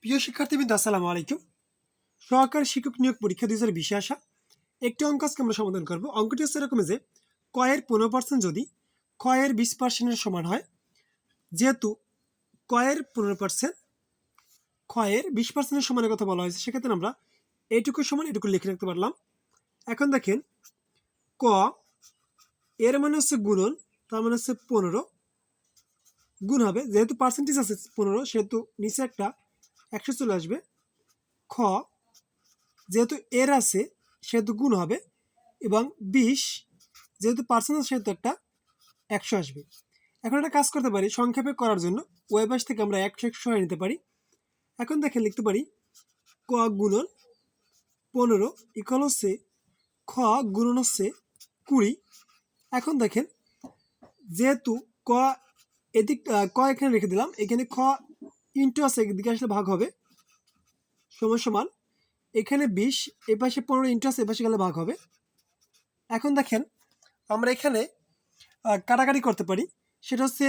প্রিয় শিক্ষার্থীবৃন্দ, আসসালামু আলাইকুম। সহকারী শিক্ষক নিয়োগ পরীক্ষা 2020 আসা একটি অঙ্ক আজকে আমরা সমাধান করব। অঙ্কটি হচ্ছে এরকম যে কয়ের 15% যদি ক্ষয়ের 20%-এর সমান হয়, যেহেতু কয়ের 15% ক্ষয়ের 20%-এর সমানের কথা বলা হয়েছে, সেক্ষেত্রে আমরা এইটুকু সমান এটুকু লিখে রাখতে পারলাম। এখন দেখেন, ক এর মানে হচ্ছে গুণন, তার মানে হচ্ছে 15 গুণ হবে, যেহেতু পার্সেন্টেজ আছে 15 সেহেতু নিচে একটা 100 চলে আসবে। খ যেহেতু এর আছে সেহেতু গুণ হবে, এবং 20 যেহেতু পার্সেন্ট আছে সেহেতু একটা 100 আসবে। এখন একটা কাজ করতে পারি, সংক্ষেপে করার জন্য ওই পাশ থেকে আমরা 100 সরাই নিতে পারি। এখন দেখে লিখতে পারি ক গুণন 15 ইকুয়াল হচ্ছে খ গুণন হচ্ছে 20। এখন দেখেন, যেহেতু ক এদিক ক এখানে রেখে দিলাম, এখানে খ ইন্টু আছে, এদিকে আসলে ভাগ হবে, সমান সমান এখানে 20, এই পাশে 15 ইন্টু আছে, এই পাশে গেলে ভাগ হবে। এখন দেখেন, আমরা এখানে কাটাকাটি করতে পারি, সেটা হচ্ছে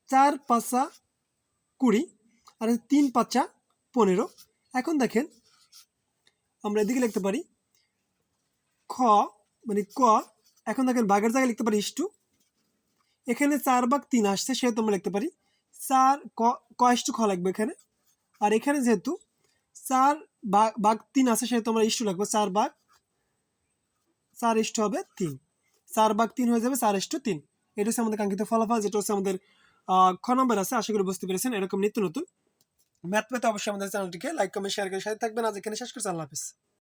4 5 20 আর 3 5 15। এখন দেখেন, আমরা এদিকে লিখতে পারি খ মানে ক। এখন দেখেন, ভাগের জায়গায় লিখতে পারি ইস্টু, এখানে 4/3 আসছে সেহেতু আমরা লিখতে পারি 4 ক ইস্টু খ লাগবে এখানে। আর এখানে যেহেতু 4/3 আছে সেহেতু আমরা ইস্টু লাগবে 4 ইস্টু হবে 3, 4/3 হয়ে যাবে 4:3। এটা হচ্ছে আমাদের কাঙ্ক্ষিত ফলাফল, যেটা হচ্ছে আমাদের খ নম্বর আছে। আশা করি বুঝতে পেরেছেন। এরকম নিত্য নতুন ম্যাথ পেতে অবশ্যই আমাদের চ্যানেলটিকে লাইক কমেন্ট শেয়ার করে সাথে থাকবেন। আজ এখানে শেষ করছি। আল্লাহ হাফেজ।